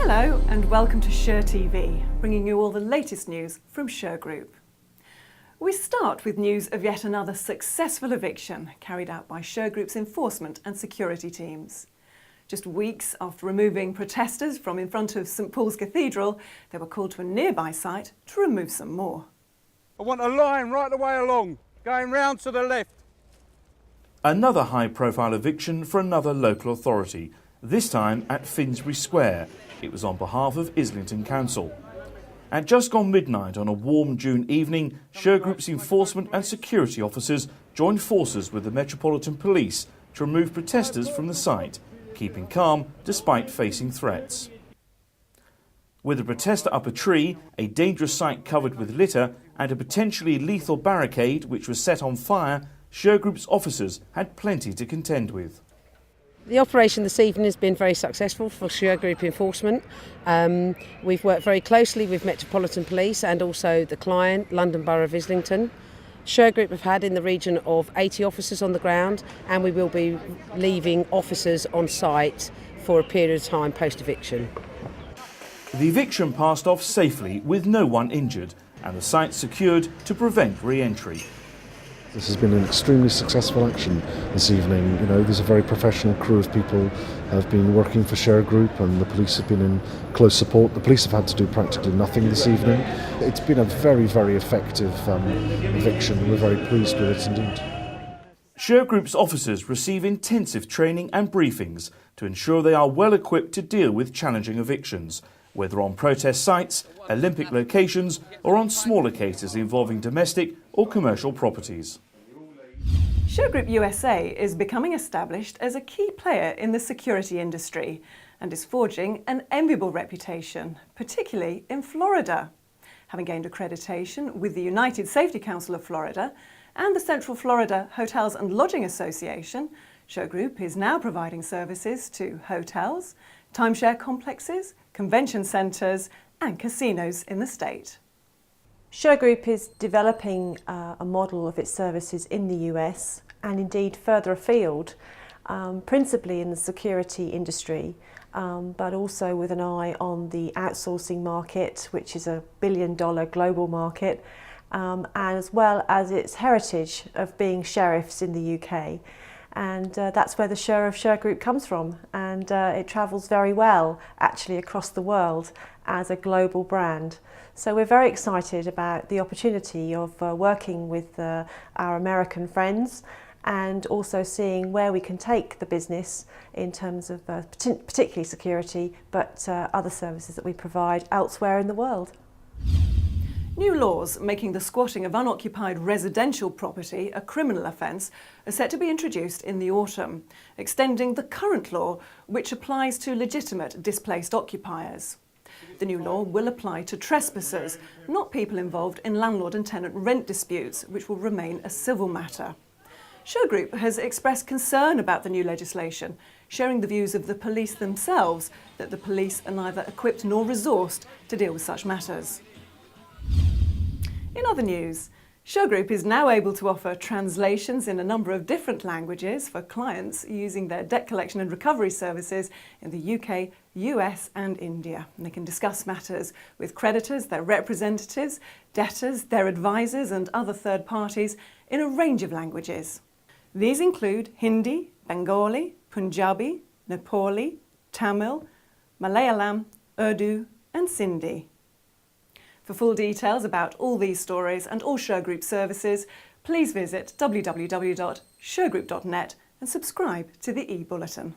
Hello and welcome to Sher TV, bringing you all the latest news from Shergroup. We start with news of yet another successful eviction carried out by Shergroup's enforcement and security teams. Just weeks after removing protesters from in front of St Paul's Cathedral, they were called to a nearby site to remove some more. I want a line right the way along, going round to the left. Another high-profile eviction for another local authority, this time at Finsbury Square. It was on behalf of Islington Council. At just gone midnight on a warm June evening, Shergroup's enforcement and security officers joined forces with the Metropolitan Police to remove protesters from the site, keeping calm despite facing threats. With a protester up a tree, a dangerous site covered with litter and a potentially lethal barricade which was set on fire, Shergroup's officers had plenty to contend with. The operation this evening has been very successful for Shergroup enforcement. We've worked very closely with Metropolitan Police and also the client, London Borough of Islington. Shergroup have had in the region of 80 officers on the ground, and we will be leaving officers on site for a period of time post-eviction. The eviction passed off safely with no one injured and the site secured to prevent re-entry. This has been an extremely successful action this evening. You know, there's a very professional crew of people have been working for Shergroup, and the police have been in close support. The police have had to do practically nothing this evening. It's been a very, very effective eviction. We're very pleased with it indeed. Shergroup's officers receive intensive training and briefings to ensure they are well equipped to deal with challenging evictions, whether on protest sites, Olympic locations or on smaller cases involving domestic or commercial properties. Shergroup USA is becoming established as a key player in the security industry and is forging an enviable reputation, particularly in Florida. Having gained accreditation with the United Safety Council of Florida and the Central Florida Hotels and Lodging Association, Shergroup is now providing services to hotels, timeshare complexes, convention centres and casinos in the state. Shergroup is developing a model of its services in the US and indeed further afield, principally in the security industry, but also with an eye on the outsourcing market, which is a billion-dollar global market, as well as its heritage of being sheriffs in the UK. And that's where the Sher of Shergroup comes from, and it travels very well actually across the world as a global brand. So we're very excited about the opportunity of working with our American friends and also seeing where we can take the business in terms of particularly security, but other services that we provide elsewhere in the world. New laws making the squatting of unoccupied residential property a criminal offence are set to be introduced in the autumn, extending the current law which applies to legitimate displaced occupiers. The new law will apply to trespassers, not people involved in landlord and tenant rent disputes, which will remain a civil matter. Shergroup has expressed concern about the new legislation, sharing the views of the police themselves that the police are neither equipped nor resourced to deal with such matters. In other news, Shergroup is now able to offer translations in a number of different languages for clients using their debt collection and recovery services in the UK, US and India. And they can discuss matters with creditors, their representatives, debtors, their advisors and other third parties in a range of languages. These include Hindi, Bengali, Punjabi, Nepali, Tamil, Malayalam, Urdu and Sindhi. For full details about all these stories and all Shergroup services, please visit www.shergroup.net and subscribe to the e-bulletin.